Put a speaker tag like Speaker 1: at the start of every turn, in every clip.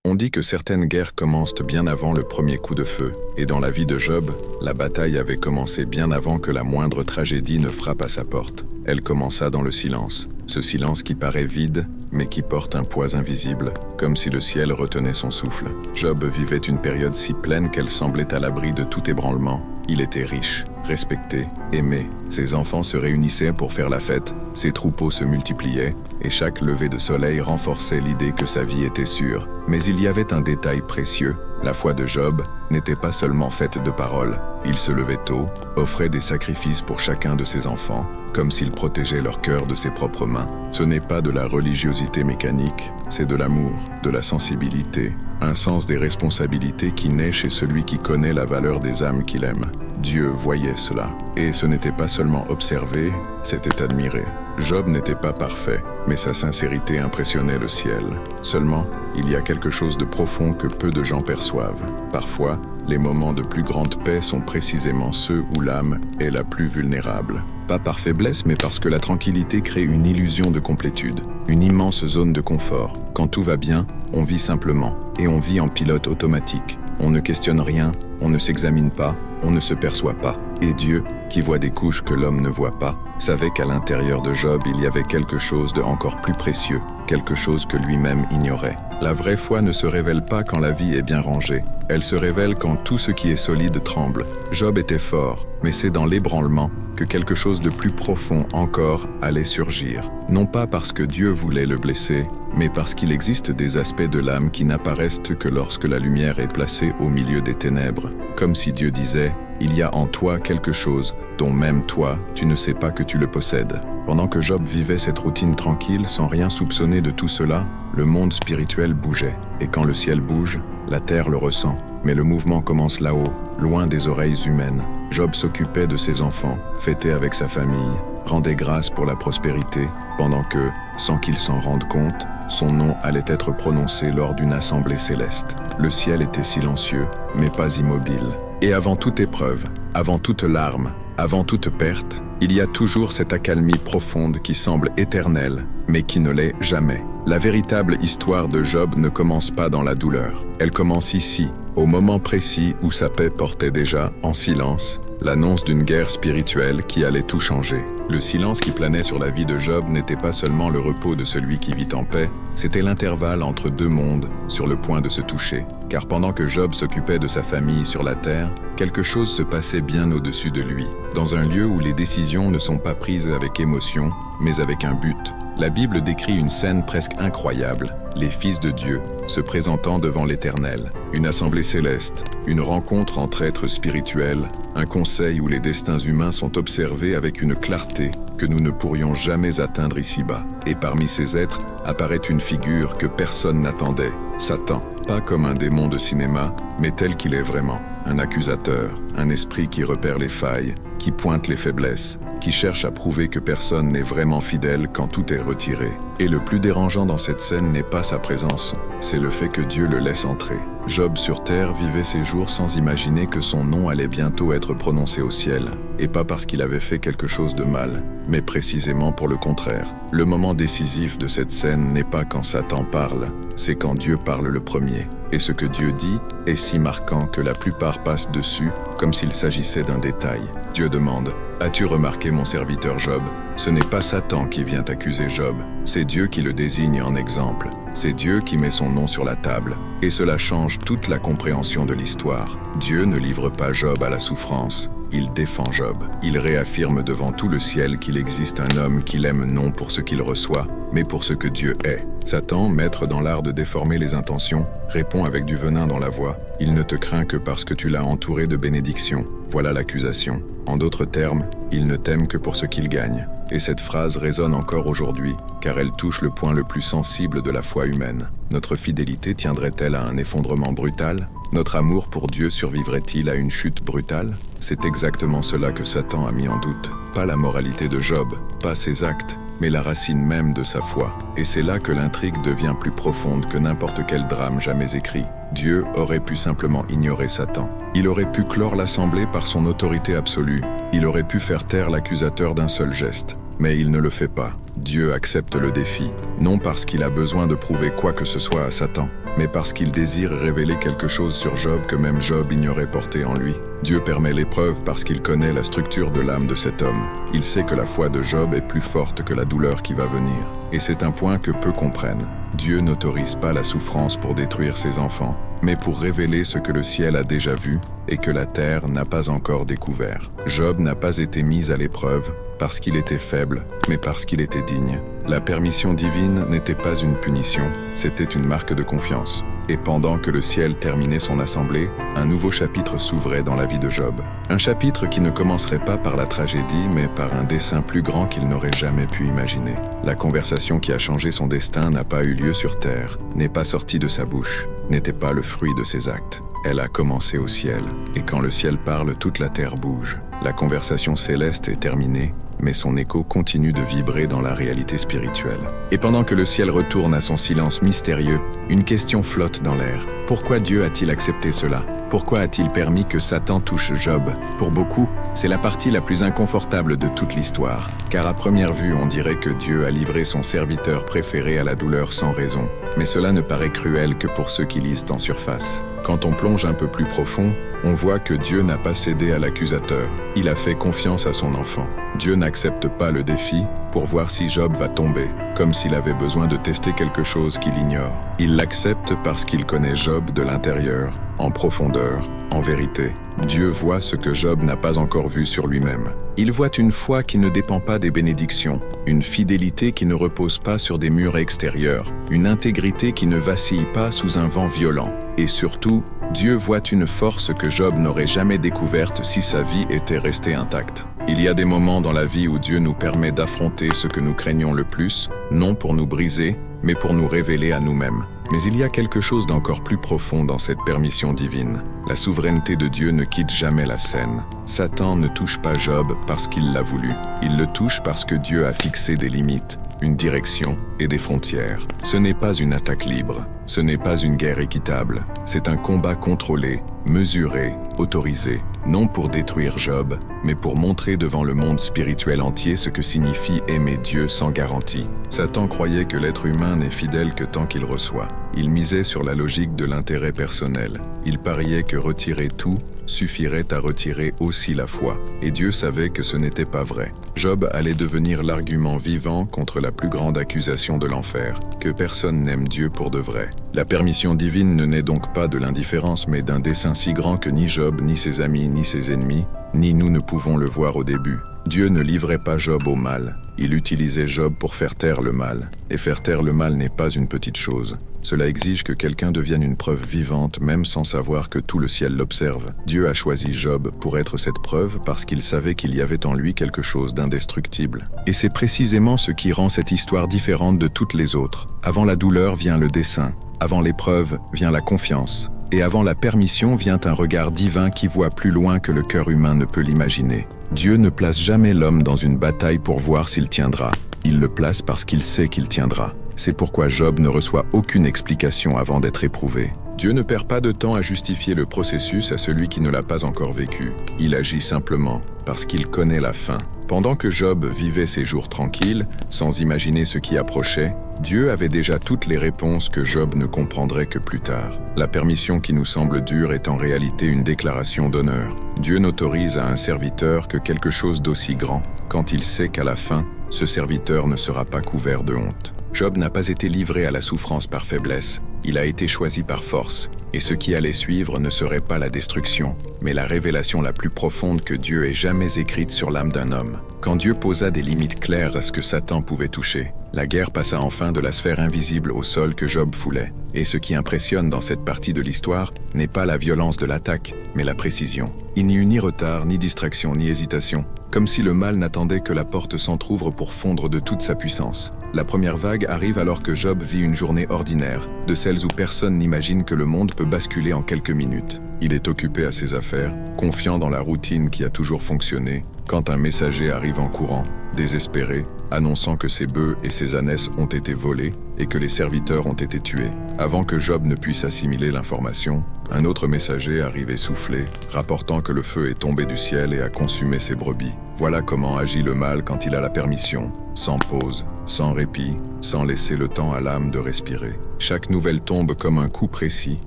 Speaker 1: On dit que certaines guerres commencent bien avant le premier coup de feu, et dans la vie de Job, la bataille avait commencé bien avant que la moindre tragédie ne frappe à sa porte. Elle commença dans le silence, ce silence qui paraît vide, mais qui porte un poids invisible, comme si le ciel retenait son souffle. Job vivait une période si pleine qu'elle semblait à l'abri de tout ébranlement. Il était riche, respecté, aimé. Ses enfants se réunissaient pour faire la fête, ses troupeaux se multipliaient, et chaque lever de soleil renforçait l'idée que sa vie était sûre. Mais il y avait un détail précieux. La foi de Job n'était pas seulement faite de paroles. Il se levait tôt, offrait des sacrifices pour chacun de ses enfants, comme s'il protégeait leur cœur de ses propres mains. Ce n'est pas de la religiosité mécanique, c'est de l'amour, de la sensibilité, un sens des responsabilités qui naît chez celui qui connaît la valeur des âmes qu'il aime. Dieu voyait cela, et ce n'était pas seulement observé, c'était admiré. Job n'était pas parfait, mais sa sincérité impressionnait le ciel. Seulement, il y a quelque chose de profond que peu de gens perçoivent. Parfois, les moments de plus grande paix sont précisément ceux où l'âme est la plus vulnérable. Pas par faiblesse, mais parce que la tranquillité crée une illusion de complétude, une immense zone de confort. Quand tout va bien, on vit simplement, et on vit en pilote automatique. On ne questionne rien, on ne s'examine pas, on ne se perçoit pas. Et Dieu, qui voit des couches que l'homme ne voit pas, savait qu'à l'intérieur de Job il y avait quelque chose de encore plus précieux, quelque chose que lui-même ignorait. La vraie foi ne se révèle pas quand la vie est bien rangée, elle se révèle quand tout ce qui est solide tremble. Job était fort, mais c'est dans l'ébranlement que quelque chose de plus profond encore allait surgir. Non pas parce que Dieu voulait le blesser, mais parce qu'il existe des aspects de l'âme qui n'apparaissent que lorsque la lumière est placée au milieu des ténèbres. Comme si Dieu disait « Il y a en toi quelque chose dont même toi, tu ne sais pas que tu le possèdes ». Pendant que Job vivait cette routine tranquille, sans rien soupçonner de tout cela, le monde spirituel bougeait. Et quand le ciel bouge, la terre le ressent. Mais le mouvement commence là-haut, loin des oreilles humaines. Job s'occupait de ses enfants, fêtait avec sa famille, rendait grâce pour la prospérité, pendant que, sans qu'il s'en rende compte, son nom allait être prononcé lors d'une assemblée céleste. Le ciel était silencieux, mais pas immobile. Et avant toute épreuve, avant toute larme, avant toute perte, il y a toujours cette accalmie profonde qui semble éternelle, mais qui ne l'est jamais. La véritable histoire de Job ne commence pas dans la douleur. Elle commence ici, au moment précis où sa paix portait déjà, en silence, l'annonce d'une guerre spirituelle qui allait tout changer. Le silence qui planait sur la vie de Job n'était pas seulement le repos de celui qui vit en paix, c'était l'intervalle entre deux mondes sur le point de se toucher. Car pendant que Job s'occupait de sa famille sur la terre, quelque chose se passait bien au-dessus de lui, dans un lieu où les décisions ne sont pas prises avec émotion, mais avec un but. La Bible décrit une scène presque incroyable, les fils de Dieu se présentant devant l'Éternel, une assemblée céleste, une rencontre entre êtres spirituels, un conseil où les destins humains sont observés avec une clarté que nous ne pourrions jamais atteindre ici-bas. Et parmi ces êtres apparaît une figure que personne n'attendait, Satan, pas comme un démon de cinéma, mais tel qu'il est vraiment, un accusateur, un esprit qui repère les failles, qui pointe les faiblesses, qui cherche à prouver que personne n'est vraiment fidèle quand tout est retiré. Et le plus dérangeant dans cette scène n'est pas sa présence, c'est le fait que Dieu le laisse entrer. Job sur terre vivait ses jours sans imaginer que son nom allait bientôt être prononcé au ciel, et pas parce qu'il avait fait quelque chose de mal, mais précisément pour le contraire. Le moment décisif de cette scène n'est pas quand Satan parle, c'est quand Dieu parle le premier. Et ce que Dieu dit est si marquant que la plupart passent dessus, comme s'il s'agissait d'un détail. Dieu demande « As-tu remarqué mon serviteur Job ?» Ce n'est pas Satan qui vient accuser Job, c'est Dieu qui le désigne en exemple. C'est Dieu qui met son nom sur la table. Et cela change toute la compréhension de l'histoire. Dieu ne livre pas Job à la souffrance. Il défend Job. Il réaffirme devant tout le ciel qu'il existe un homme qu'il aime non pour ce qu'il reçoit, mais pour ce que Dieu est. Satan, maître dans l'art de déformer les intentions, répond avec du venin dans la voix. Il ne te craint que parce que tu l'as entouré de bénédictions. Voilà l'accusation. En d'autres termes, il ne t'aime que pour ce qu'il gagne. Et cette phrase résonne encore aujourd'hui, car elle touche le point le plus sensible de la foi humaine. Notre fidélité tiendrait-elle à un effondrement brutal ? Notre amour pour Dieu survivrait-il à une chute brutale ? C'est exactement cela que Satan a mis en doute. Pas la moralité de Job, pas ses actes, mais la racine même de sa foi. Et c'est là que l'intrigue devient plus profonde que n'importe quel drame jamais écrit. Dieu aurait pu simplement ignorer Satan. Il aurait pu clore l'assemblée par son autorité absolue. Il aurait pu faire taire l'accusateur d'un seul geste. Mais il ne le fait pas. Dieu accepte le défi, non parce qu'il a besoin de prouver quoi que ce soit à Satan, mais parce qu'il désire révéler quelque chose sur Job que même Job ignorait porter en lui. Dieu permet l'épreuve parce qu'il connaît la structure de l'âme de cet homme. Il sait que la foi de Job est plus forte que la douleur qui va venir. Et c'est un point que peu comprennent. Dieu n'autorise pas la souffrance pour détruire ses enfants, mais pour révéler ce que le ciel a déjà vu et que la terre n'a pas encore découvert. Job n'a pas été mis à l'épreuve parce qu'il était faible, mais parce qu'il était digne. La permission divine n'était pas une punition, c'était une marque de confiance. Et pendant que le ciel terminait son assemblée, un nouveau chapitre s'ouvrait dans la vie de Job. Un chapitre qui ne commencerait pas par la tragédie, mais par un dessein plus grand qu'il n'aurait jamais pu imaginer. La conversation qui a changé son destin n'a pas eu lieu sur terre, n'est pas sortie de sa bouche, n'était pas le fruit de ses actes. Elle a commencé au ciel, et quand le ciel parle, toute la terre bouge. La conversation céleste est terminée, mais son écho continue de vibrer dans la réalité spirituelle. Et pendant que le ciel retourne à son silence mystérieux, une question flotte dans l'air. Pourquoi Dieu a-t-il accepté cela? Pourquoi a-t-il permis que Satan touche Job? Pour beaucoup, c'est la partie la plus inconfortable de toute l'histoire, car à première vue, on dirait que Dieu a livré son serviteur préféré à la douleur sans raison. Mais cela ne paraît cruel que pour ceux qui lisent en surface. Quand on plonge un peu plus profond, on voit que Dieu n'a pas cédé à l'accusateur. Il a fait confiance à son enfant. Dieu n'accepte pas le défi pour voir si Job va tomber, comme s'il avait besoin de tester quelque chose qu'il ignore. Il l'accepte parce qu'il connaît Job de l'intérieur, en profondeur, en vérité. Dieu voit ce que Job n'a pas encore vu sur lui-même. Il voit une foi qui ne dépend pas des bénédictions, une fidélité qui ne repose pas sur des murs extérieurs, une intégrité qui ne vacille pas sous un vent violent. Et surtout, Dieu voit une force que Job n'aurait jamais découverte si sa vie était restée intacte. Il y a des moments dans la vie où Dieu nous permet d'affronter ce que nous craignons le plus, non pour nous briser, mais pour nous révéler à nous-mêmes. Mais il y a quelque chose d'encore plus profond dans cette permission divine. La souveraineté de Dieu ne quitte jamais la scène. Satan ne touche pas Job parce qu'il l'a voulu. Il le touche parce que Dieu a fixé des limites, une direction et des frontières. Ce n'est pas une attaque libre. Ce n'est pas une guerre équitable. C'est un combat contrôlé, mesuré, autorisé, non pour détruire Job, mais pour montrer devant le monde spirituel entier ce que signifie aimer Dieu sans garantie. Satan croyait que l'être humain n'est fidèle que tant qu'il reçoit. Il misait sur la logique de l'intérêt personnel. Il pariait que retirer tout suffirait à retirer aussi la foi. Et Dieu savait que ce n'était pas vrai. Job allait devenir l'argument vivant contre la plus grande accusation de l'enfer, que personne n'aime Dieu pour de vrai. La permission divine ne naît donc pas de l'indifférence, mais d'un dessein si grand que ni Job, ni ses amis, ni ses ennemis, ni nous ne pouvons le voir au début. Dieu ne livrait pas Job au mal. Il utilisait Job pour faire taire le mal. Et faire taire le mal n'est pas une petite chose. Cela exige que quelqu'un devienne une preuve vivante, même sans savoir que tout le ciel l'observe. Dieu a choisi Job pour être cette preuve parce qu'il savait qu'il y avait en lui quelque chose d'indestructible. Et c'est précisément ce qui rend cette histoire différente de toutes les autres. Avant la douleur vient le dessein. Avant l'épreuve vient la confiance. Et avant la permission vient un regard divin qui voit plus loin que le cœur humain ne peut l'imaginer. Dieu ne place jamais l'homme dans une bataille pour voir s'il tiendra. Il le place parce qu'il sait qu'il tiendra. C'est pourquoi Job ne reçoit aucune explication avant d'être éprouvé. Dieu ne perd pas de temps à justifier le processus à celui qui ne l'a pas encore vécu. Il agit simplement parce qu'il connaît la fin. Pendant que Job vivait ses jours tranquilles, sans imaginer ce qui approchait, Dieu avait déjà toutes les réponses que Job ne comprendrait que plus tard. La permission qui nous semble dure est en réalité une déclaration d'honneur. Dieu n'autorise à un serviteur que quelque chose d'aussi grand, quand il sait qu'à la fin, ce serviteur ne sera pas couvert de honte. Job n'a pas été livré à la souffrance par faiblesse, il a été choisi par force, et ce qui allait suivre ne serait pas la destruction, mais la révélation la plus profonde que Dieu ait jamais écrite sur l'âme d'un homme. Quand Dieu posa des limites claires à ce que Satan pouvait toucher, la guerre passa enfin de la sphère invisible au sol que Job foulait. Et ce qui impressionne dans cette partie de l'histoire n'est pas la violence de l'attaque, mais la précision. Il n'y eut ni retard, ni distraction, ni hésitation, comme si le mal n'attendait que la porte s'entr'ouvre pour fondre de toute sa puissance. La première vague arrive alors que Job vit une journée ordinaire, de celles où personne n'imagine que le monde peut basculer en quelques minutes. Il est occupé à ses affaires, confiant dans la routine qui a toujours fonctionné, quand un messager arrive en courant, désespéré, annonçant que ses bœufs et ses ânesses ont été volés et que les serviteurs ont été tués. Avant que Job ne puisse assimiler l'information, un autre messager arrive essoufflé, rapportant que le feu est tombé du ciel et a consumé ses brebis. Voilà comment agit le mal quand il a la permission, sans pause, sans répit, sans laisser le temps à l'âme de respirer. Chaque nouvelle tombe comme un coup précis,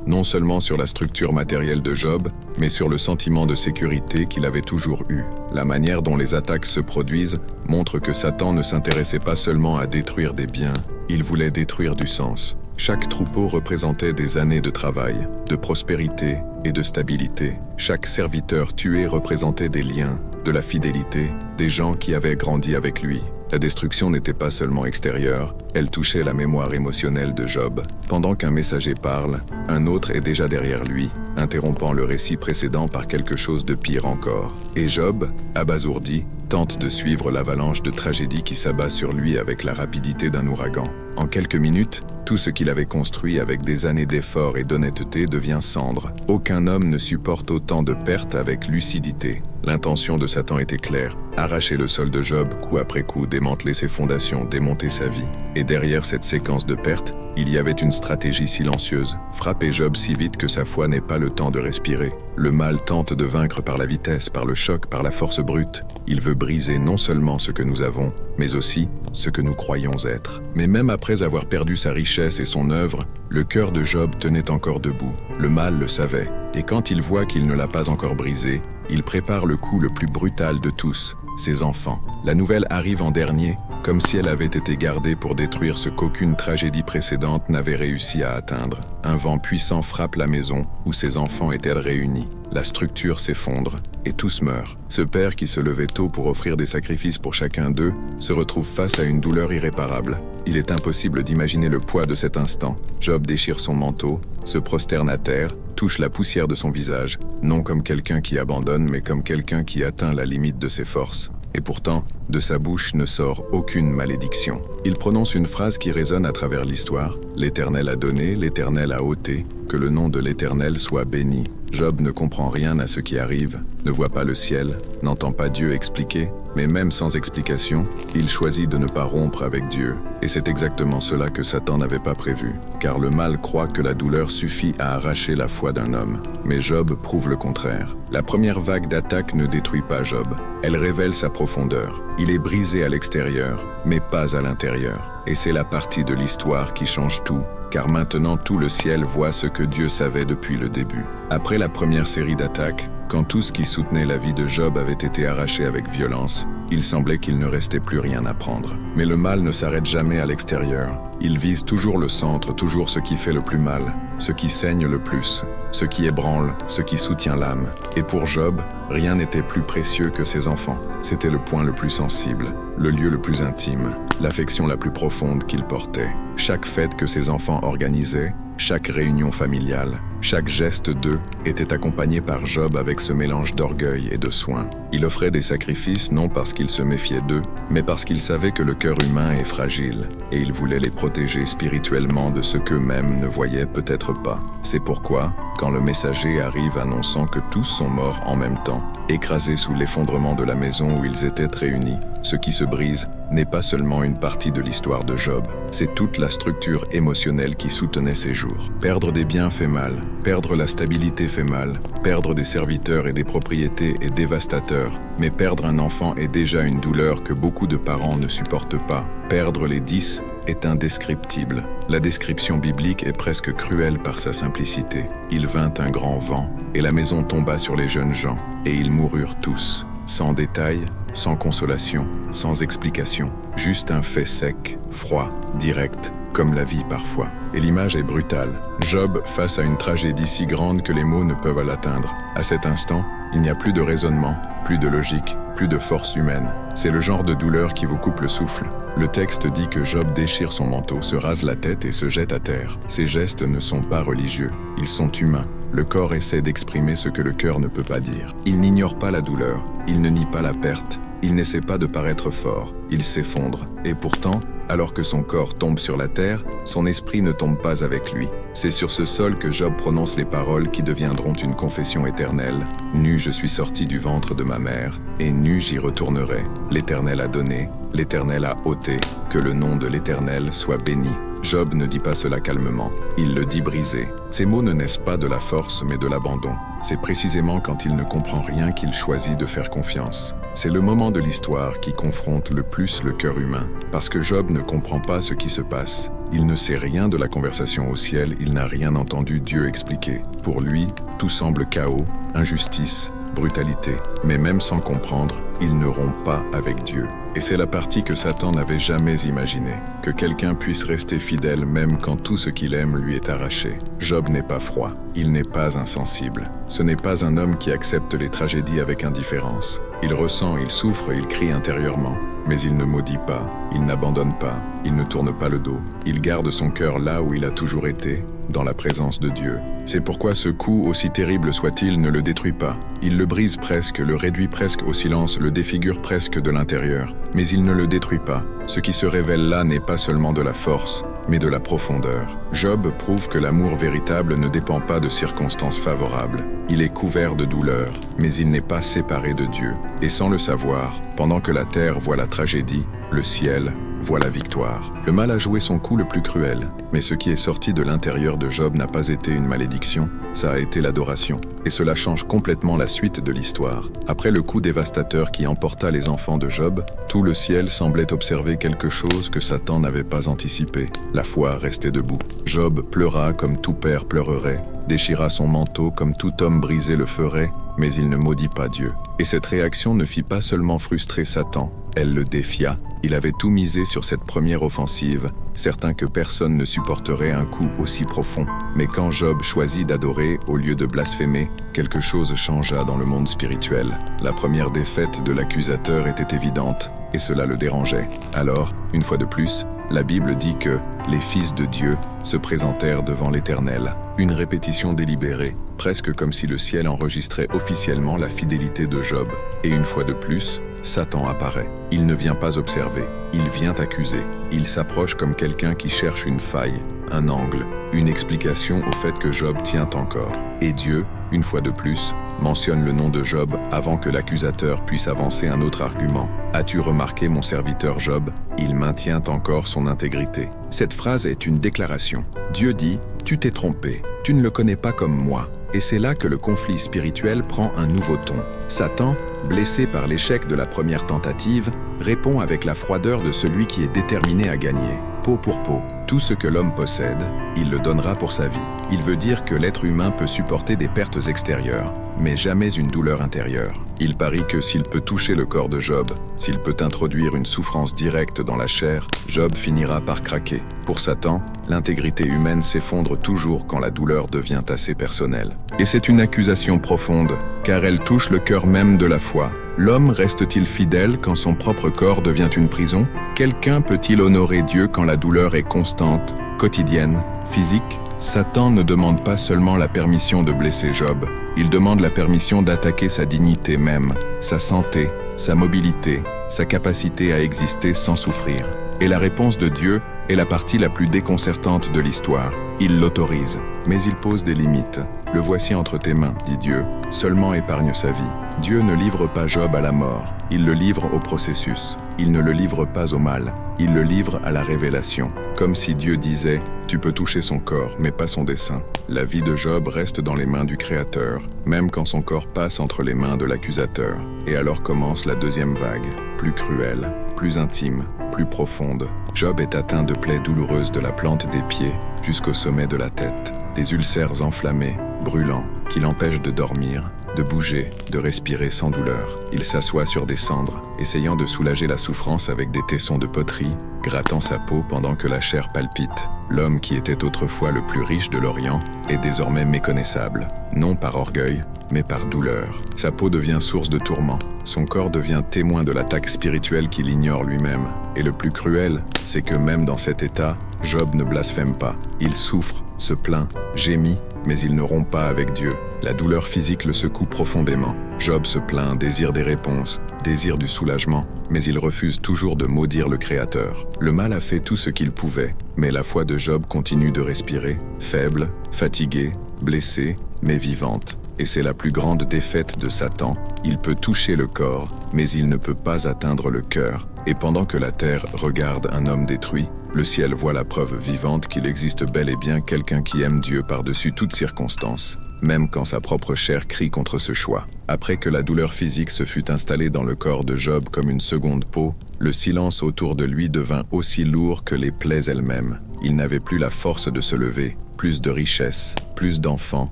Speaker 1: non seulement sur la structure matérielle de Job, mais sur le sentiment de sécurité qu'il avait toujours eu. La manière dont les attaques se produisent montre que Satan ne s'intéressait pas seulement à détruire des biens, il voulait détruire du sens. Chaque troupeau représentait des années de travail, de prospérité et de stabilité. Chaque serviteur tué représentait des liens, de la fidélité, des gens qui avaient grandi avec lui. La destruction n'était pas seulement extérieure, elle touchait la mémoire émotionnelle de Job. Pendant qu'un messager parle, un autre est déjà derrière lui, interrompant le récit précédent par quelque chose de pire encore. Et Job, abasourdi, tente de suivre l'avalanche de tragédie qui s'abat sur lui avec la rapidité d'un ouragan. En quelques minutes, tout ce qu'il avait construit avec des années d'efforts et d'honnêteté devient cendre. Aucun homme ne supporte autant de pertes avec lucidité. L'intention de Satan était claire, arracher le sol de Job coup après coup, démanteler ses fondations, démonter sa vie. Et derrière cette séquence de pertes, il y avait une stratégie silencieuse, frapper Job si vite que sa foi n'ait pas le temps de respirer. Le mal tente de vaincre par la vitesse, par le choc, par la force brute. Il veut briser non seulement ce que nous avons, mais aussi ce que nous croyons être. Mais même après avoir perdu sa richesse et son œuvre, le cœur de Job tenait encore debout. Le mal le savait, et quand il voit qu'il ne l'a pas encore brisé, il prépare le coup le plus brutal de tous, ses enfants. La nouvelle arrive en dernier, comme si elle avait été gardée pour détruire ce qu'aucune tragédie précédente n'avait réussi à atteindre. Un vent puissant frappe la maison où ses enfants étaient réunis. La structure s'effondre et tous meurent. Ce père qui se levait tôt pour offrir des sacrifices pour chacun d'eux se retrouve face à une douleur irréparable. Il est impossible d'imaginer le poids de cet instant. Job déchire son manteau, se prosterne à terre, touche la poussière de son visage, non comme quelqu'un qui abandonne, mais comme quelqu'un qui atteint la limite de ses forces. Et pourtant, de sa bouche ne sort aucune malédiction. Il prononce une phrase qui résonne à travers l'histoire. L'Éternel a donné, l'Éternel a ôté, que le nom de l'Éternel soit béni. Job ne comprend rien à ce qui arrive, ne voit pas le ciel, n'entend pas Dieu expliquer, mais même sans explication, il choisit de ne pas rompre avec Dieu. Et c'est exactement cela que Satan n'avait pas prévu, car le mal croit que la douleur suffit à arracher la foi d'un homme. Mais Job prouve le contraire. La première vague d'attaque ne détruit pas Job, elle révèle sa profondeur. Il est brisé à l'extérieur, mais pas à l'intérieur. Et c'est la partie de l'histoire qui change tout, car maintenant tout le ciel voit ce que Dieu savait depuis le début. Après la première série d'attaques, quand tout ce qui soutenait la vie de Job avait été arraché avec violence, il semblait qu'il ne restait plus rien à prendre. Mais le mal ne s'arrête jamais à l'extérieur. Il vise toujours le centre, toujours ce qui fait le plus mal, ce qui saigne le plus, ce qui ébranle, ce qui soutient l'âme. Et pour Job, rien n'était plus précieux que ses enfants. C'était le point le plus sensible, le lieu le plus intime, l'affection la plus profonde qu'il portait. Chaque fête que ses enfants organisaient, chaque réunion familiale, chaque geste d'eux était accompagné par Job avec ce mélange d'orgueil et de soin. Il offrait des sacrifices non parce qu'il se méfiait d'eux, mais parce qu'il savait que le cœur humain est fragile, et il voulait les protéger spirituellement de ce qu'eux-mêmes ne voyaient peut-être pas. C'est pourquoi, quand le messager arrive annonçant que tous sont morts en même temps, écrasés sous l'effondrement de la maison où ils étaient réunis, ce qui se brise n'est pas seulement une partie de l'histoire de Job, c'est toute la structure émotionnelle qui soutenait ses jours. Perdre des biens fait mal, perdre la stabilité fait mal, perdre des serviteurs et des propriétés est dévastateur, mais perdre un enfant est déjà une douleur que beaucoup de parents ne supportent pas. Perdre les 10 est indescriptible. La description biblique est presque cruelle par sa simplicité. Il vint un grand vent, et la maison tomba sur les jeunes gens, et ils moururent tous, sans détail, sans consolation, sans explication, juste un fait sec, froid, direct, comme la vie parfois. Et l'image est brutale. Job face à une tragédie si grande que les mots ne peuvent l'atteindre. À cet instant, il n'y a plus de raisonnement, plus de logique, plus de force humaine. C'est le genre de douleur qui vous coupe le souffle. Le texte dit que Job déchire son manteau, se rase la tête et se jette à terre. Ces gestes ne sont pas religieux, ils sont humains. Le corps essaie d'exprimer ce que le cœur ne peut pas dire. Il n'ignore pas la douleur, il ne nie pas la perte, il n'essaie pas de paraître fort, il s'effondre. Et pourtant, alors que son corps tombe sur la terre, son esprit ne tombe pas avec lui. C'est sur ce sol que Job prononce les paroles qui deviendront une confession éternelle. « Nu je suis sorti du ventre de ma mère, et nu j'y retournerai. L'Éternel a donné, l'Éternel a ôté, que le nom de l'Éternel soit béni. » Job ne dit pas cela calmement, il le dit brisé. Ces mots ne naissent pas de la force mais de l'abandon. C'est précisément quand il ne comprend rien qu'il choisit de faire confiance. C'est le moment de l'histoire qui confronte le plus le cœur humain, parce que Job ne comprend pas ce qui se passe. Il ne sait rien de la conversation au ciel, il n'a rien entendu Dieu expliquer. Pour lui, tout semble chaos, injustice, brutalité. Mais même sans comprendre, il ne rompt pas avec Dieu. Et c'est la partie que Satan n'avait jamais imaginée, que quelqu'un puisse rester fidèle même quand tout ce qu'il aime lui est arraché. Job n'est pas froid, il n'est pas insensible. Ce n'est pas un homme qui accepte les tragédies avec indifférence. Il ressent, il souffre, il crie intérieurement, mais il ne maudit pas, il n'abandonne pas, il ne tourne pas le dos. Il garde son cœur là où il a toujours été, dans la présence de Dieu. C'est pourquoi ce coup, aussi terrible soit-il, ne le détruit pas. Il le brise presque, le réduit presque au silence, le défigure presque de l'intérieur. Mais il ne le détruit pas. Ce qui se révèle là n'est pas seulement de la force, mais de la profondeur. Job prouve que l'amour véritable ne dépend pas de circonstances favorables. Il est couvert de douleur, mais il n'est pas séparé de Dieu. Et sans le savoir, pendant que la terre voit la tragédie, le ciel voit la victoire. Le mal a joué son coup le plus cruel, mais ce qui est sorti de l'intérieur de Job n'a pas été une malédiction, ça a été l'adoration. Et cela change complètement la suite de l'histoire. Après le coup dévastateur qui emporta les enfants de Job, tout le ciel semblait observer quelque chose que Satan n'avait pas anticipé. La foi restait debout. Job pleura comme tout père pleurerait, déchira son manteau comme tout homme brisé le ferait, mais il ne maudit pas Dieu. Et cette réaction ne fit pas seulement frustrer Satan, elle le défia. Il avait tout misé sur cette première offensive, certain que personne ne supporterait un coup aussi profond. Mais quand Job choisit d'adorer au lieu de blasphémer, quelque chose changea dans le monde spirituel. La première défaite de l'accusateur était évidente, et cela le dérangeait. Alors, une fois de plus, la Bible dit que les fils de Dieu se présentèrent devant l'Éternel. Une répétition délibérée, presque comme si le ciel enregistrait officiellement la fidélité de Job. Et une fois de plus, Satan apparaît. Il ne vient pas observer, il vient accuser. Il s'approche comme quelqu'un qui cherche une faille, un angle, une explication au fait que Job tient encore. Et Dieu, une fois de plus, mentionne le nom de Job avant que l'accusateur puisse avancer un autre argument. « As-tu remarqué mon serviteur Job ? Il maintient encore son intégrité. » Cette phrase est une déclaration. Dieu dit « Tu t'es trompé, tu ne le connais pas comme moi. » Et c'est là que le conflit spirituel prend un nouveau ton. Satan, blessé par l'échec de la première tentative, répond avec la froideur de celui qui est déterminé à gagner. Peau pour peau, tout ce que l'homme possède, il le donnera pour sa vie. Il veut dire que l'être humain peut supporter des pertes extérieures, mais jamais une douleur intérieure. Il parie que s'il peut toucher le corps de Job, s'il peut introduire une souffrance directe dans la chair, Job finira par craquer. Pour Satan, l'intégrité humaine s'effondre toujours quand la douleur devient assez personnelle. Et c'est une accusation profonde, car elle touche le cœur même de la foi. L'homme reste-t-il fidèle quand son propre corps devient une prison ? Quelqu'un peut-il honorer Dieu quand la douleur est constante, quotidienne, physique ? Satan ne demande pas seulement la permission de blesser Job, il demande la permission d'attaquer sa dignité même, sa santé, sa mobilité, sa capacité à exister sans souffrir. Et la réponse de Dieu est la partie la plus déconcertante de l'histoire. Il l'autorise, mais il pose des limites. « Le voici entre tes mains, dit Dieu, seulement épargne sa vie. » Dieu ne livre pas Job à la mort, il le livre au processus. Il ne le livre pas au mal, il le livre à la révélation. Comme si Dieu disait « Tu peux toucher son corps, mais pas son dessein. » La vie de Job reste dans les mains du Créateur, même quand son corps passe entre les mains de l'accusateur. Et alors commence la deuxième vague, plus cruelle, plus intime, plus profonde. Job est atteint de plaies douloureuses de la plante des pieds jusqu'au sommet de la tête. Des ulcères enflammés, brûlants, qui l'empêchent de dormir, de bouger, de respirer sans douleur. Il s'assoit sur des cendres, essayant de soulager la souffrance avec des tessons de poterie, grattant sa peau pendant que la chair palpite. L'homme qui était autrefois le plus riche de l'Orient est désormais méconnaissable, non par orgueil, mais par douleur. Sa peau devient source de tourment, son corps devient témoin de l'attaque spirituelle qu'il ignore lui-même. Et le plus cruel, c'est que même dans cet état, Job ne blasphème pas. Il souffre, se plaint, gémit, mais il ne rompt pas avec Dieu. La douleur physique le secoue profondément. Job se plaint, désire des réponses, désire du soulagement, mais il refuse toujours de maudire le Créateur. Le mal a fait tout ce qu'il pouvait, mais la foi de Job continue de respirer, faible, fatiguée, blessée, mais vivante. Et c'est la plus grande défaite de Satan. Il peut toucher le corps, mais il ne peut pas atteindre le cœur. Et pendant que la terre regarde un homme détruit, le ciel voit la preuve vivante qu'il existe bel et bien quelqu'un qui aime Dieu par-dessus toutes circonstances, même quand sa propre chair crie contre ce choix. Après que la douleur physique se fut installée dans le corps de Job comme une seconde peau, le silence autour de lui devint aussi lourd que les plaies elles-mêmes. Il n'avait plus la force de se lever, plus de richesse, plus d'enfants,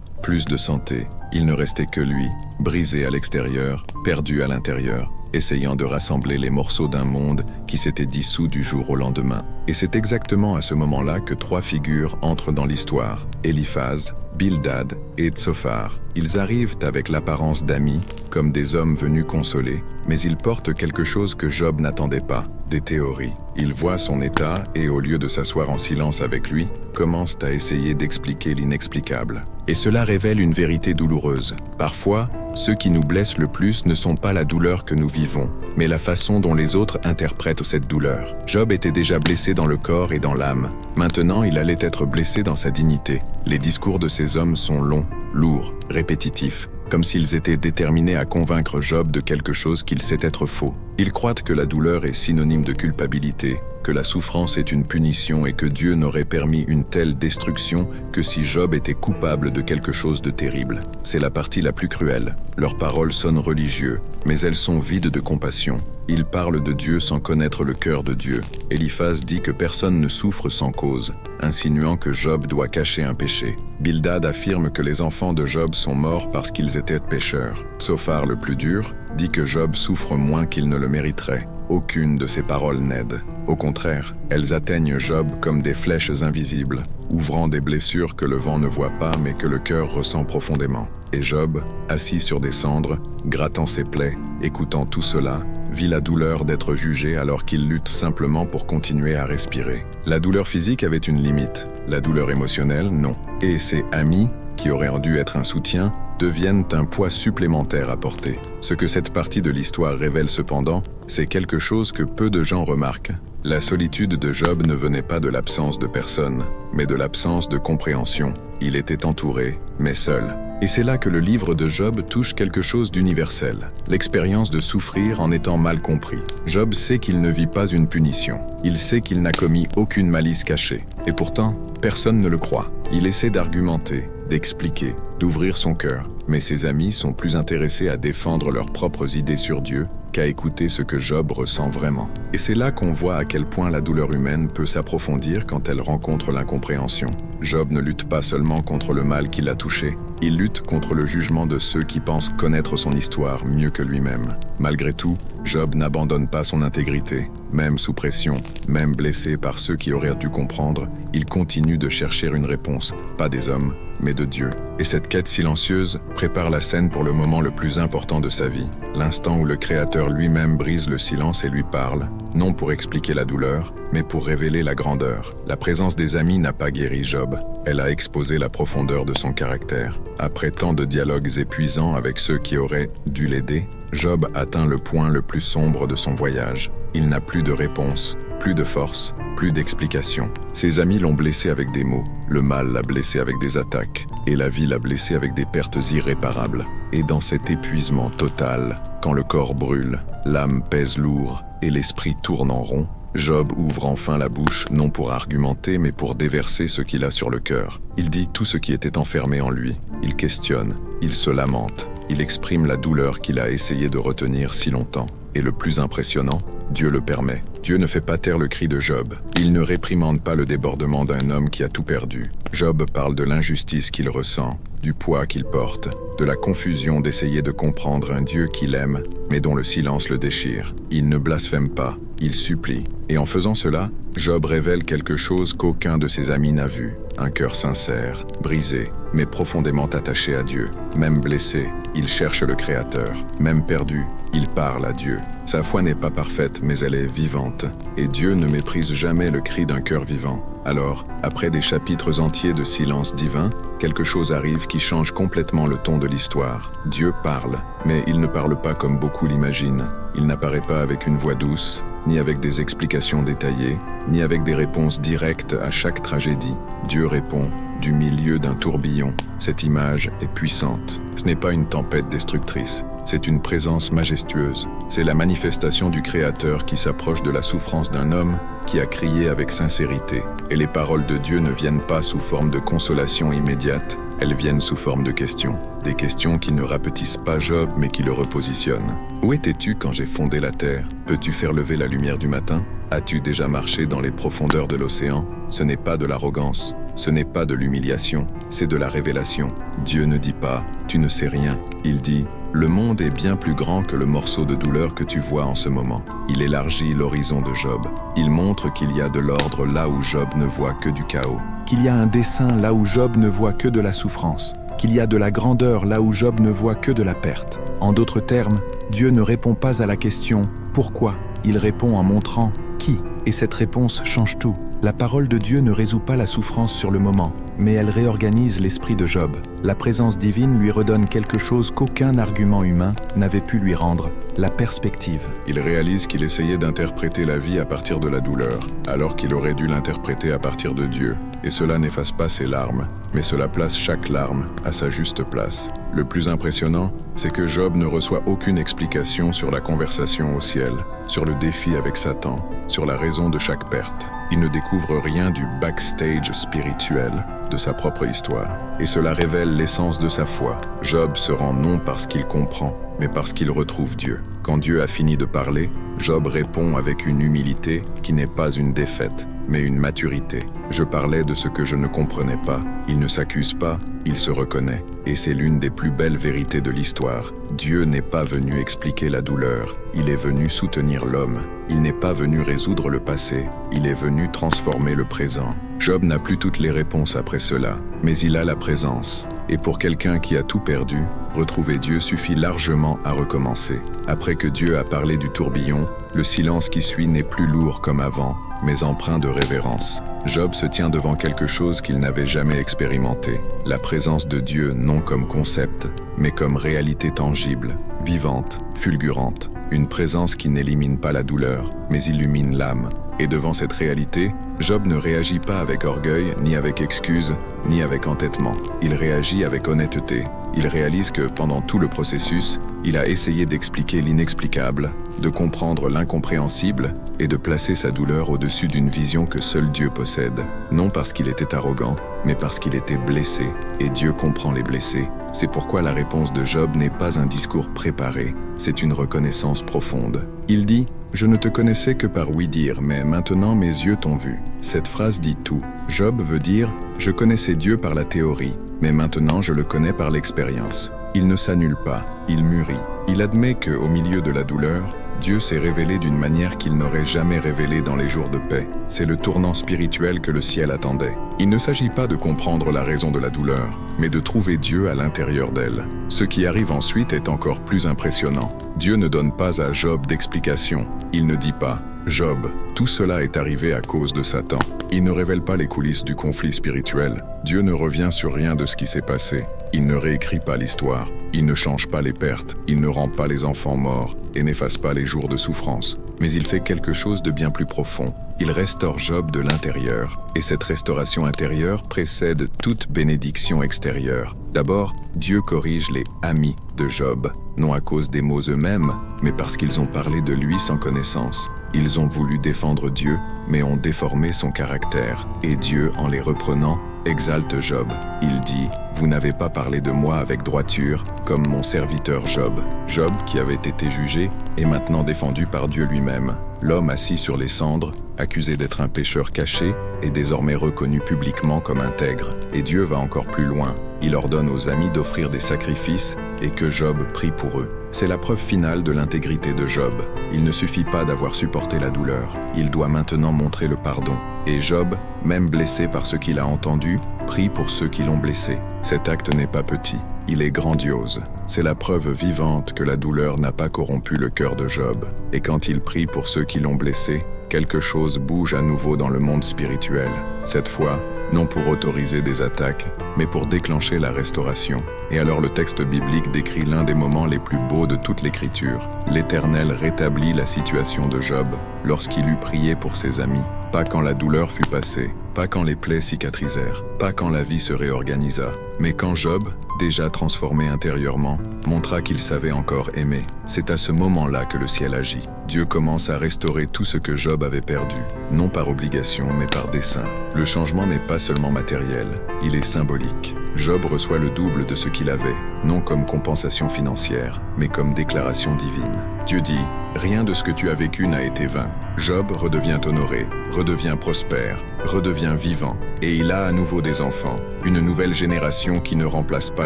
Speaker 1: plus de santé. Il ne restait que lui, brisé à l'extérieur, perdu à l'intérieur, essayant de rassembler les morceaux d'un monde qui s'était dissous du jour au lendemain. Et c'est exactement à ce moment-là que 3 figures entrent dans l'histoire: Éliphaz, Bildad et Tsophar. Ils arrivent avec l'apparence d'amis, comme des hommes venus consoler, mais ils portent quelque chose que Job n'attendait pas, des théories. Ils voient son état et, au lieu de s'asseoir en silence avec lui, commencent à essayer d'expliquer l'inexplicable. Et cela révèle une vérité douloureuse. Parfois, ceux qui nous blessent le plus ne sont pas la douleur que nous vivons, mais la façon dont les autres interprètent cette douleur. Job était déjà blessé dans le corps et dans l'âme. Maintenant, il allait être blessé dans sa dignité. Les discours de ces hommes sont longs, lourds, répétitifs, comme s'ils étaient déterminés à convaincre Job de quelque chose qu'il sait être faux. Ils croient que la douleur est synonyme de culpabilité, que la souffrance est une punition et que Dieu n'aurait permis une telle destruction que si Job était coupable de quelque chose de terrible. C'est la partie la plus cruelle. Leurs paroles sonnent religieuses, mais elles sont vides de compassion. Ils parlent de Dieu sans connaître le cœur de Dieu. Éliphaz dit que personne ne souffre sans cause, insinuant que Job doit cacher un péché. Bildad affirme que les enfants de Job sont morts parce qu'ils étaient pécheurs. Tsophar, le plus dur, dit que Job souffre moins qu'il ne le mériterait. Aucune de ces paroles n'aide. Au contraire, elles atteignent Job comme des flèches invisibles, ouvrant des blessures que le vent ne voit pas mais que le cœur ressent profondément. Et Job, assis sur des cendres, grattant ses plaies, écoutant tout cela, vit la douleur d'être jugé alors qu'il lutte simplement pour continuer à respirer. La douleur physique avait une limite, la douleur émotionnelle, non. Et ses amis, qui auraient dû être un soutien, deviennent un poids supplémentaire à porter. Ce que cette partie de l'histoire révèle cependant, c'est quelque chose que peu de gens remarquent. La solitude de Job ne venait pas de l'absence de personne, mais de l'absence de compréhension. Il était entouré, mais seul. Et c'est là que le livre de Job touche quelque chose d'universel, l'expérience de souffrir en étant mal compris. Job sait qu'il ne vit pas une punition. Il sait qu'il n'a commis aucune malice cachée. Et pourtant, personne ne le croit. Il essaie d'argumenter, d'expliquer, d'ouvrir son cœur. Mais ses amis sont plus intéressés à défendre leurs propres idées sur Dieu qu'à écouter ce que Job ressent vraiment. Et c'est là qu'on voit à quel point la douleur humaine peut s'approfondir quand elle rencontre l'incompréhension. Job ne lutte pas seulement contre le mal qui l'a touché, il lutte contre le jugement de ceux qui pensent connaître son histoire mieux que lui-même. Malgré tout, Job n'abandonne pas son intégrité. Même sous pression, même blessé par ceux qui auraient dû comprendre, il continue de chercher une réponse, pas des hommes, mais de Dieu. Et cette quête silencieuse prépare la scène pour le moment le plus important de sa vie, l'instant où le Créateur lui-même brise le silence et lui parle, non pour expliquer la douleur, mais pour révéler la grandeur. La présence des amis n'a pas guéri Job, elle a exposé la profondeur de son caractère. Après tant de dialogues épuisants avec ceux qui auraient dû l'aider, Job atteint le point le plus sombre de son voyage. Il n'a plus de réponse, plus de force, plus d'explication. Ses amis l'ont blessé avec des mots, le mal l'a blessé avec des attaques, et la vie l'a blessé avec des pertes irréparables. Et dans cet épuisement total, quand le corps brûle, l'âme pèse lourd et l'esprit tourne en rond, Job ouvre enfin la bouche, non pour argumenter, mais pour déverser ce qu'il a sur le cœur. Il dit tout ce qui était enfermé en lui. Il questionne, il se lamente, il exprime la douleur qu'il a essayé de retenir si longtemps. Et le plus impressionnant, Dieu le permet. Dieu ne fait pas taire le cri de Job. Il ne réprimande pas le débordement d'un homme qui a tout perdu. Job parle de l'injustice qu'il ressent, du poids qu'il porte, de la confusion d'essayer de comprendre un Dieu qu'il aime, mais dont le silence le déchire. Il ne blasphème pas, il supplie. Et en faisant cela, Job révèle quelque chose qu'aucun de ses amis n'a vu. Un cœur sincère, brisé, mais profondément attaché à Dieu. Même blessé, il cherche le Créateur. Même perdu, il parle à Dieu. Sa foi n'est pas parfaite, mais elle est vivante. Et Dieu ne méprise jamais le cri d'un cœur vivant. Alors, après des chapitres entiers de silence divin, quelque chose arrive qui change complètement le ton de l'histoire. Dieu parle, mais il ne parle pas comme beaucoup l'imaginent. Il n'apparaît pas avec une voix douce, ni avec des explications détaillées, ni avec des réponses directes à chaque tragédie. Dieu répond du milieu d'un tourbillon. Cette image est puissante. Ce n'est pas une tempête destructrice, c'est une présence majestueuse. C'est la manifestation du Créateur qui s'approche de la souffrance d'un homme qui a crié avec sincérité. Et les paroles de Dieu ne viennent pas sous forme de consolation immédiate, elles viennent sous forme de questions. Des questions qui ne rapetissent pas Job, mais qui le repositionnent. Où étais-tu quand j'ai fondé la terre? Peux-tu faire lever la lumière du matin? As-tu déjà marché dans les profondeurs de l'océan? Ce n'est pas de l'arrogance, ce n'est pas de l'humiliation, c'est de la révélation. Dieu ne dit pas « tu ne sais rien », il dit « le monde est bien plus grand que le morceau de douleur que tu vois en ce moment ». Il élargit l'horizon de Job. Il montre qu'il y a de l'ordre là où Job ne voit que du chaos. Qu'il y a un dessein là où Job ne voit que de la souffrance. Qu'il y a de la grandeur là où Job ne voit que de la perte. En d'autres termes, Dieu ne répond pas à la question « pourquoi ?». Il répond en montrant « qui ». Et cette réponse change tout. La parole de Dieu ne résout pas la souffrance sur le moment, mais elle réorganise l'esprit de Job. La présence divine lui redonne quelque chose qu'aucun argument humain n'avait pu lui rendre, la perspective. Il réalise qu'il essayait d'interpréter la vie à partir de la douleur, alors qu'il aurait dû l'interpréter à partir de Dieu. Et cela n'efface pas ses larmes, mais cela place chaque larme à sa juste place. Le plus impressionnant, c'est que Job ne reçoit aucune explication sur la conversation au ciel, sur le défi avec Satan, sur la raison de chaque perte. Il ne découvre rien du backstage spirituel de sa propre histoire. Et cela révèle l'essence de sa foi. Job se rend non parce qu'il comprend, mais parce qu'il retrouve Dieu. Quand Dieu a fini de parler, Job répond avec une humilité qui n'est pas une défaite, mais une maturité. Je parlais de ce que je ne comprenais pas. Il ne s'accuse pas, il se reconnaît. Et c'est l'une des plus belles vérités de l'histoire. Dieu n'est pas venu expliquer la douleur, il est venu soutenir l'homme. Il n'est pas venu résoudre le passé, il est venu transformer le présent. Job n'a plus toutes les réponses après cela, mais il a la présence. Et pour quelqu'un qui a tout perdu, retrouver Dieu suffit largement à recommencer. Après que Dieu a parlé du tourbillon, le silence qui suit n'est plus lourd comme avant, mais empreint de révérence. Job se tient devant quelque chose qu'il n'avait jamais expérimenté, la présence de Dieu non comme concept, mais comme réalité tangible, vivante, fulgurante, une présence qui n'élimine pas la douleur, mais illumine l'âme. Et devant cette réalité, Job ne réagit pas avec orgueil, ni avec excuse, ni avec entêtement. Il réagit avec honnêteté. Il réalise que pendant tout le processus, il a essayé d'expliquer l'inexplicable, de comprendre l'incompréhensible et de placer sa douleur au-dessus d'une vision que seul Dieu possède. Non parce qu'il était arrogant, mais parce qu'il était blessé. Et Dieu comprend les blessés. C'est pourquoi la réponse de Job n'est pas un discours préparé, c'est une reconnaissance profonde. Il dit « Je ne te connaissais que par ouï-dire, mais maintenant mes yeux t'ont vu ». Cette phrase dit tout. Job veut dire « Je connaissais Dieu par la théorie, mais maintenant je le connais par l'expérience ». Il ne s'annule pas, il mûrit. Il admet qu'au milieu de la douleur, Dieu s'est révélé d'une manière qu'il n'aurait jamais révélée dans les jours de paix. C'est le tournant spirituel que le ciel attendait. Il ne s'agit pas de comprendre la raison de la douleur, mais de trouver Dieu à l'intérieur d'elle. Ce qui arrive ensuite est encore plus impressionnant. Dieu ne donne pas à Job d'explication. Il ne dit pas « Job, tout cela est arrivé à cause de Satan ». Il ne révèle pas les coulisses du conflit spirituel. Dieu ne revient sur rien de ce qui s'est passé. Il ne réécrit pas l'histoire. Il ne change pas les pertes. Il ne rend pas les enfants morts et n'efface pas les jours de souffrance. Mais il fait quelque chose de bien plus profond. Il restaure Job de l'intérieur. Et cette restauration intérieure précède toute bénédiction extérieure. D'abord, Dieu corrige les amis de Job, non à cause des mots eux-mêmes, mais parce qu'ils ont parlé de lui sans connaissance. Ils ont voulu défendre Dieu, mais ont déformé son caractère. Et Dieu, en les reprenant, exalte Job. Il dit « Vous n'avez pas parlé de moi avec droiture, comme mon serviteur Job ». Job, qui avait été jugé, est maintenant défendu par Dieu lui-même. L'homme assis sur les cendres, accusé d'être un pécheur caché, est désormais reconnu publiquement comme intègre. Et Dieu va encore plus loin. Il ordonne aux amis d'offrir des sacrifices et que Job prie pour eux. C'est la preuve finale de l'intégrité de Job. Il ne suffit pas d'avoir supporté la douleur. Il doit maintenant montrer le pardon. Et Job, même blessé par ce qu'il a entendu, prie pour ceux qui l'ont blessé. Cet acte n'est pas petit. Il est grandiose. C'est la preuve vivante que la douleur n'a pas corrompu le cœur de Job. Et quand il prie pour ceux qui l'ont blessé, quelque chose bouge à nouveau dans le monde spirituel. Cette fois, non pour autoriser des attaques, mais pour déclencher la restauration. Et alors le texte biblique décrit l'un des moments les plus beaux de toute l'Écriture. L'Éternel rétablit la situation de Job lorsqu'il eut prié pour ses amis. Pas quand la douleur fut passée, pas quand les plaies cicatrisèrent, pas quand la vie se réorganisa, mais quand Job, déjà transformé intérieurement, montra qu'il savait encore aimer. C'est à ce moment-là que le ciel agit. Dieu commence à restaurer tout ce que Job avait perdu, non par obligation, mais par dessein. Le changement n'est pas seulement matériel, il est symbolique. Job reçoit le double de ce qu'il avait, non comme compensation financière, mais comme déclaration divine. Dieu dit « Rien de ce que tu as vécu n'a été vain. » Job redevient honoré, redevient prospère, redevient vivant, et il a à nouveau des enfants, une nouvelle génération qui ne remplace pas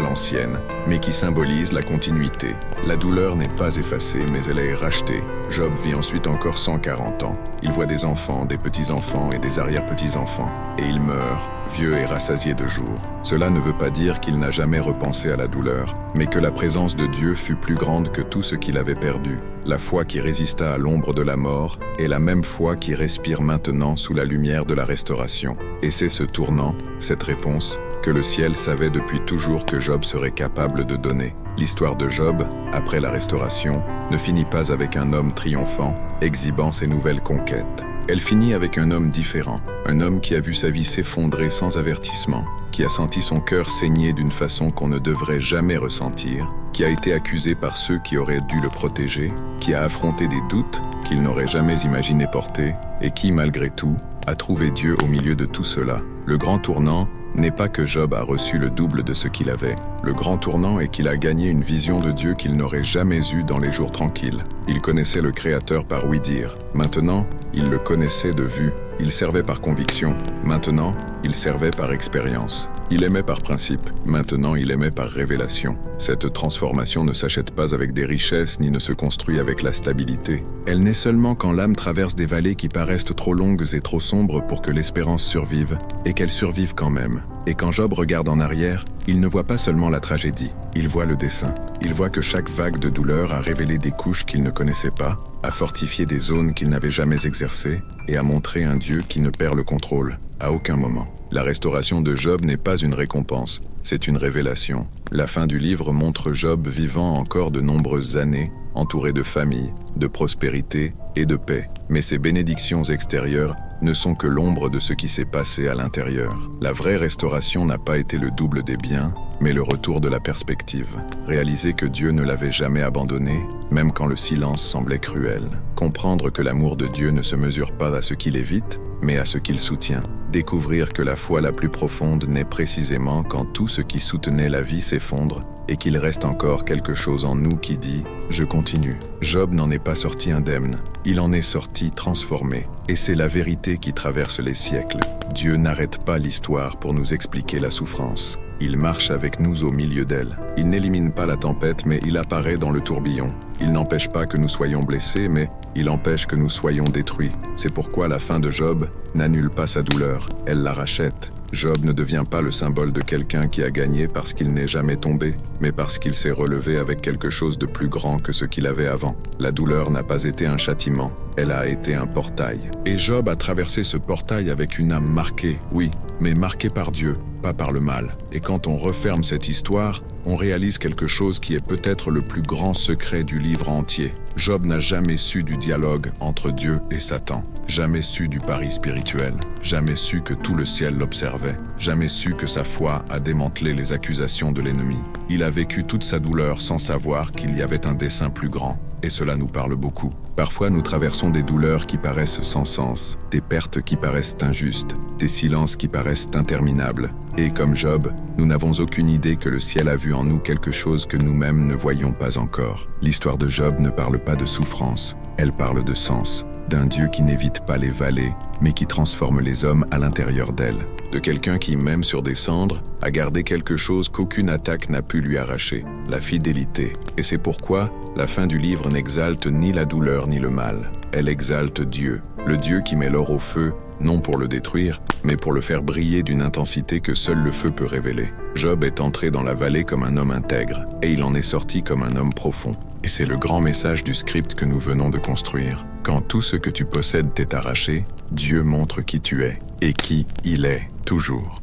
Speaker 1: l'ancienne, mais qui symbolise la continuité. La douleur n'est pas effacée, mais elle est rachetée. Job vit ensuite encore 140 ans. Il voit des enfants, des petits-enfants et des arrière-petits-enfants, et il meurt, vieux et rassasié de jours. Cela ne veut pas dire qu'il n'a jamais repensé à la douleur, mais que la présence de Dieu fut plus grande que tout ce qu'il avait perdu. La foi qui résista à l'ombre de la mort est la même foi qui respire maintenant sous la lumière de la restauration. Et c'est ce tournant, cette réponse, que le ciel savait depuis toujours que Job serait capable de donner. L'histoire de Job, après la restauration, ne finit pas avec un homme triomphant, exhibant ses nouvelles conquêtes. Elle finit avec un homme différent, un homme qui a vu sa vie s'effondrer sans avertissement, qui a senti son cœur saigner d'une façon qu'on ne devrait jamais ressentir, qui a été accusé par ceux qui auraient dû le protéger, qui a affronté des doutes qu'il n'aurait jamais imaginé porter, et qui, malgré tout, a trouvé Dieu au milieu de tout cela. Le grand tournant n'est pas que Job a reçu le double de ce qu'il avait. Le grand tournant est qu'il a gagné une vision de Dieu qu'il n'aurait jamais eue dans les jours tranquilles. Il connaissait le Créateur par ouï-dire. Maintenant, il le connaissait de vue. Il servait par conviction. Maintenant, il servait par expérience. Il aimait par principe. Maintenant, il aimait par révélation. Cette transformation ne s'achète pas avec des richesses ni ne se construit avec la stabilité. Elle naît seulement quand l'âme traverse des vallées qui paraissent trop longues et trop sombres pour que l'espérance survive, et qu'elle survive quand même. Et quand Job regarde en arrière, il ne voit pas seulement la tragédie, il voit le dessein. Il voit que chaque vague de douleur a révélé des couches qu'il ne connaissait pas, a fortifié des zones qu'il n'avait jamais exercées, et a montré un Dieu qui ne perd le contrôle, à aucun moment. La restauration de Job n'est pas une récompense, c'est une révélation. La fin du livre montre Job vivant encore de nombreuses années, entouré de famille, de prospérité et de paix. Mais ces bénédictions extérieures ne sont que l'ombre de ce qui s'est passé à l'intérieur. La vraie restauration n'a pas été le double des biens, mais le retour de la perspective. Réaliser que Dieu ne l'avait jamais abandonné, même quand le silence semblait cruel. Comprendre que l'amour de Dieu ne se mesure pas à ce qu'il évite, mais à ce qu'il soutient. Découvrir que la foi la plus profonde naît précisément quand tout ce qui soutenait la vie s'effondre et qu'il reste encore quelque chose en nous qui dit « Je continue ». Job n'en est pas sorti indemne, il en est sorti transformé. Et c'est la vérité qui traverse les siècles. Dieu n'arrête pas l'histoire pour nous expliquer la souffrance. Il marche avec nous au milieu d'elle. Il n'élimine pas la tempête, mais il apparaît dans le tourbillon. Il n'empêche pas que nous soyons blessés, mais il empêche que nous soyons détruits. C'est pourquoi la fin de Job n'annule pas sa douleur, elle la rachète. Job ne devient pas le symbole de quelqu'un qui a gagné parce qu'il n'est jamais tombé, mais parce qu'il s'est relevé avec quelque chose de plus grand que ce qu'il avait avant. La douleur n'a pas été un châtiment, elle a été un portail. Et Job a traversé ce portail avec une âme marquée, oui, mais marquée par Dieu, pas par le mal. Et quand on referme cette histoire, on réalise quelque chose qui est peut-être le plus grand secret du livre entier. Job n'a jamais su du dialogue entre Dieu et Satan, jamais su du pari spirituel, jamais su que tout le ciel l'observait, jamais su que sa foi a démantelé les accusations de l'ennemi. Il a vécu toute sa douleur sans savoir qu'il y avait un dessein plus grand, et cela nous parle beaucoup. Parfois nous traversons des douleurs qui paraissent sans sens, des pertes qui paraissent injustes, des silences qui paraissent interminables. Et comme Job, nous n'avons aucune idée que le ciel a vu en nous quelque chose que nous-mêmes ne voyons pas encore. L'histoire de Job ne parle pas de souffrance, elle parle de sens, d'un Dieu qui n'évite pas les vallées, mais qui transforme les hommes à l'intérieur d'elles. De quelqu'un qui, même sur des cendres, a gardé quelque chose qu'aucune attaque n'a pu lui arracher, la fidélité. Et c'est pourquoi la fin du livre n'exalte ni la douleur ni le mal. Elle exalte Dieu, le Dieu qui met l'or au feu, non pour le détruire, mais pour le faire briller d'une intensité que seul le feu peut révéler. Job est entré dans la vallée comme un homme intègre, et il en est sorti comme un homme profond. Et c'est le grand message du script que nous venons de construire. Quand tout ce que tu possèdes t'est arraché, Dieu montre qui tu es, et qui il est, toujours.